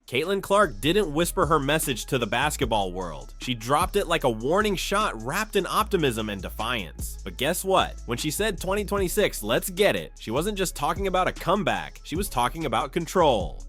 Caitlin Clark didn't whisper her message to the basketball world. She dropped it like a warning shot wrapped in optimism and defiance. But guess what? When she said 2026, let's get it, she wasn't just talking about a comeback, she was talking about control.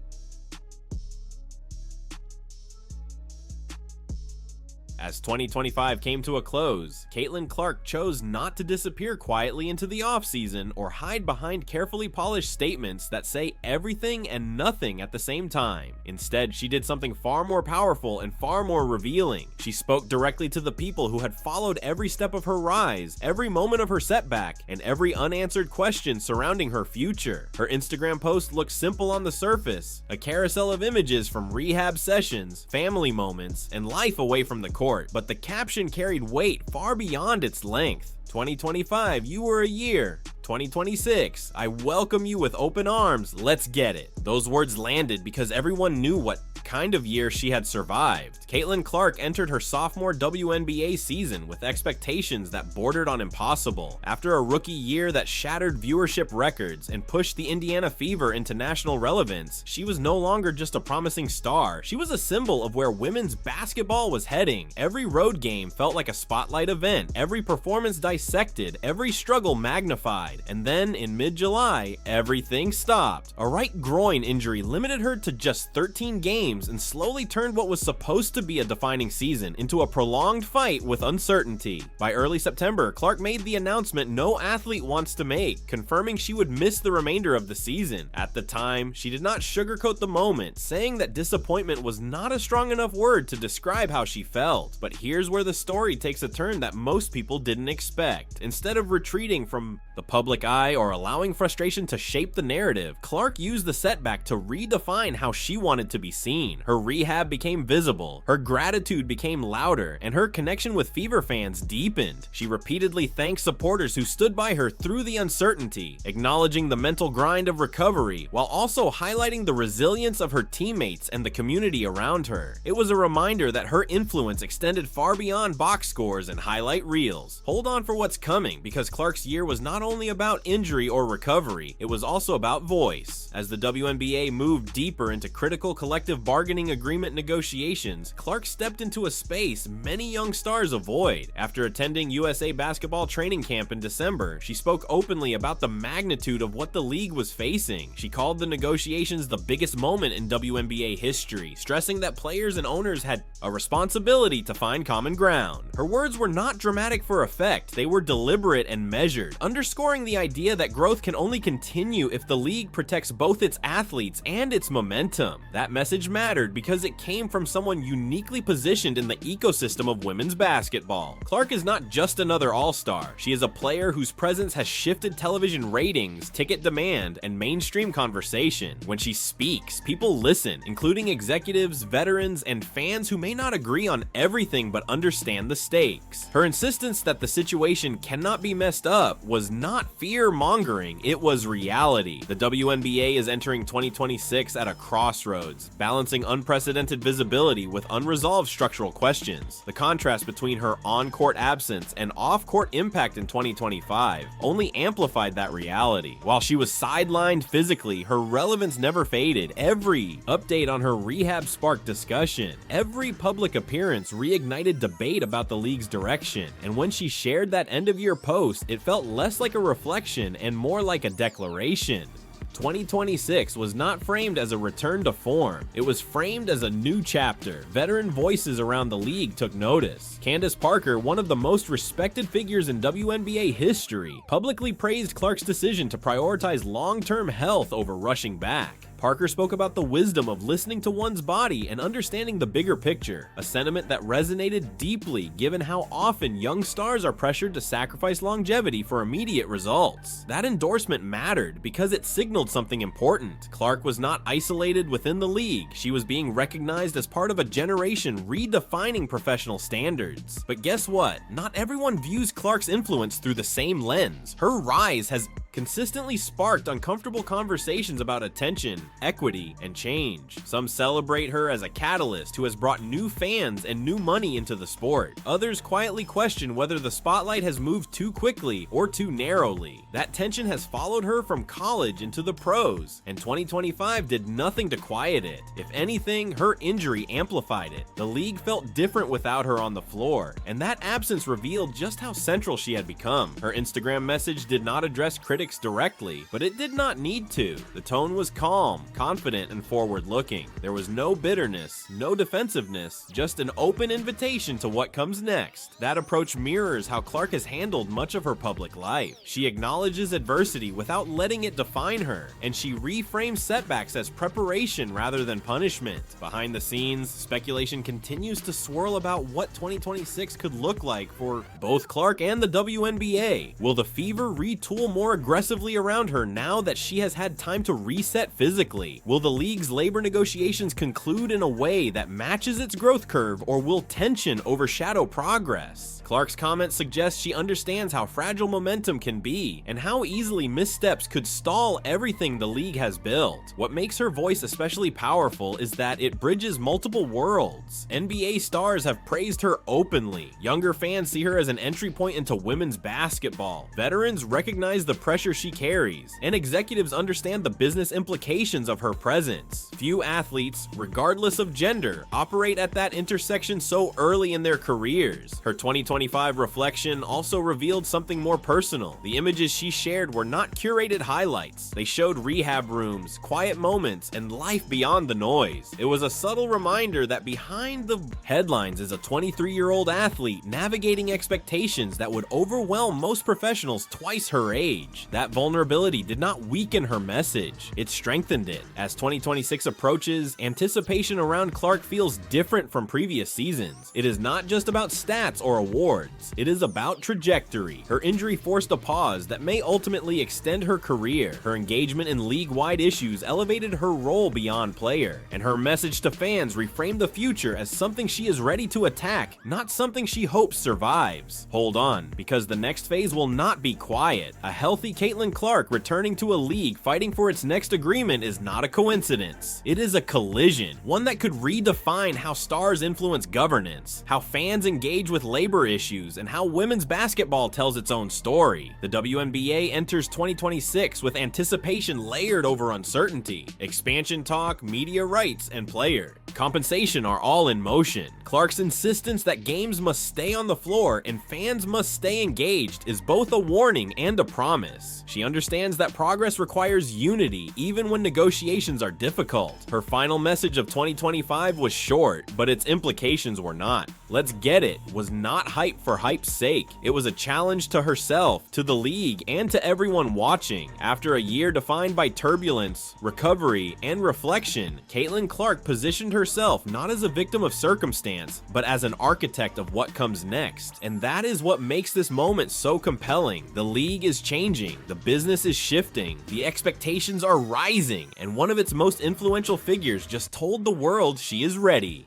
As 2025 came to a close, Caitlin Clark chose not to disappear quietly into the offseason or hide behind carefully polished statements that say everything and nothing at the same time. Instead, she did something far more powerful and far more revealing. She spoke directly to the people who had followed every step of her rise, every moment of her setback, and every unanswered question surrounding her future. Her Instagram post looked simple on the surface, a carousel of images from rehab sessions, family moments, and life away from the court. But the caption carried weight far beyond its length. 2025, you were a year. 2026, I welcome you with open arms, let's get it. Those words landed because everyone knew what kind of year she had survived. Caitlin Clark entered her sophomore WNBA season with expectations that bordered on impossible. After a rookie year that shattered viewership records and pushed the Indiana Fever into national relevance, she was no longer just a promising star. She was a symbol of where women's basketball was heading. Every road game felt like a spotlight event, every performance dissected, every struggle magnified. And then in mid-July, everything stopped. A right groin injury limited her to just 13 games and slowly turned what was supposed to be a defining season into a prolonged fight with uncertainty. By early September, Clark made the announcement no athlete wants to make, confirming she would miss the remainder of the season. At the time, she did not sugarcoat the moment, saying that disappointment was not a strong enough word to describe how she felt. But here's where the story takes a turn that most people didn't expect. Instead of retreating from the public eye or allowing frustration to shape the narrative, Clark used the setback to redefine how she wanted to be seen. Her rehab became visible, her gratitude became louder, and her connection with Fever fans deepened. She repeatedly thanked supporters who stood by her through the uncertainty, acknowledging the mental grind of recovery, while also highlighting the resilience of her teammates and the community around her. It was a reminder that her influence extended far beyond box scores and highlight reels. Hold on for what's coming, because Clark's year was not only about injury or recovery, it was also about voice. As the WNBA moved deeper into critical collective bargaining agreement negotiations, Clark stepped into a space many young stars avoid. After attending USA basketball training camp in December, she spoke openly about the magnitude of what the league was facing. She called the negotiations the biggest moment in WNBA history, stressing that players and owners had a responsibility to find common ground. Her words were not dramatic for effect, they were deliberate and measured, underscoring the idea that growth can only continue if the league protects both its athletes and its momentum. That message mattered because it came from someone uniquely positioned in the ecosystem of women's basketball. Clark is not just another all-star, she is a player whose presence has shifted television ratings, ticket demand, and mainstream conversation. When she speaks, people listen, including executives, veterans, and fans who may not agree on everything but understand the stakes. Her insistence that the situation cannot be messed up was not fear-mongering, it was reality. The WNBA is entering 2026 at a crossroads, balancing unprecedented visibility with unresolved structural questions. The contrast between her on-court absence and off-court impact in 2025 only amplified that reality. While she was sidelined physically, her relevance never faded. Every update on her rehab sparked discussion. Every public appearance reignited debate about the league's direction. And when she shared that end-of-year post, it felt less like a reflection and more like a declaration. 2026 was not framed as a return to form, it was framed as a new chapter. Veteran voices around the league took notice. Candace Parker, one of the most respected figures in WNBA history, publicly praised Clark's decision to prioritize long-term health over rushing back. Parker spoke about the wisdom of listening to one's body and understanding the bigger picture, a sentiment that resonated deeply given how often young stars are pressured to sacrifice longevity for immediate results. That endorsement mattered because it signaled something important. Clark was not isolated within the league, she was being recognized as part of a generation redefining professional standards. But guess what? Not everyone views Clark's influence through the same lens. Her rise has consistently sparked uncomfortable conversations about attention, equity, and change. Some celebrate her as a catalyst who has brought new fans and new money into the sport. Others quietly question whether the spotlight has moved too quickly or too narrowly. That tension has followed her from college into the pros, and 2025 did nothing to quiet it. If anything, her injury amplified it. The league felt different without her on the floor, and that absence revealed just how central she had become. Her Instagram message did not address critics directly, but it did not need to. The tone was calm, confident, and forward-looking. There was no bitterness, no defensiveness, just an open invitation to what comes next. That approach mirrors how Clark has handled much of her public life. She acknowledges adversity without letting it define her, and she reframes setbacks as preparation rather than punishment. Behind the scenes, speculation continues to swirl about what 2026 could look like for both Clark and the WNBA. Will the Fever retool more aggressively around her now that she has had time to reset physically? Will the league's labor negotiations conclude in a way that matches its growth curve, or will tension overshadow progress? Clark's comments suggest she understands how fragile momentum can be, and how easily missteps could stall everything the league has built. What makes her voice especially powerful is that it bridges multiple worlds. NBA stars have praised her openly. Younger fans see her as an entry point into women's basketball. Veterans recognize the pressure she carries, and executives understand the business implications of her presence. Few athletes, regardless of gender, operate at that intersection so early in their careers. Her 2025 reflection also revealed something more personal. The images she shared were not curated highlights. They showed rehab rooms, quiet moments, and life beyond the noise. It was a subtle reminder that behind the headlines is a 23-year-old athlete navigating expectations that would overwhelm most professionals twice her age. That vulnerability did not weaken her message, it strengthened it. As 2026 approaches, anticipation around Clark feels different from previous seasons. It is not just about stats or awards. It is about trajectory. Her injury forced a pause that may ultimately extend her career. Her engagement in league-wide issues elevated her role beyond player, and her message to fans reframed the future as something she is ready to attack, not something she hopes survives. Hold on, because the next phase will not be quiet. A healthy Caitlin Clark returning to a league fighting for its next agreement is not a coincidence. It is a collision, one that could redefine how stars influence governance, how fans engage with labor issues, and how women's basketball tells its own story. The WNBA enters 2026 with anticipation layered over uncertainty. Expansion talk, media rights, and player compensation are all in motion. Clark's insistence that games must stay on the floor and fans must stay engaged is both a warning and a promise. She understands that progress requires unity even when negotiations are difficult. Her final message of 2025 was short, but its implications were not. "Let's get it" was not hype for hype's sake. It was a challenge to herself, to the league, and to everyone watching. After a year defined by turbulence, recovery, and reflection, Caitlin Clark positioned herself not as a victim of circumstance, but as an architect of what comes next. And that is what makes this moment so compelling. The league is changing, the business is shifting, the expectations are rising, and one of its most influential figures just told the world she is ready.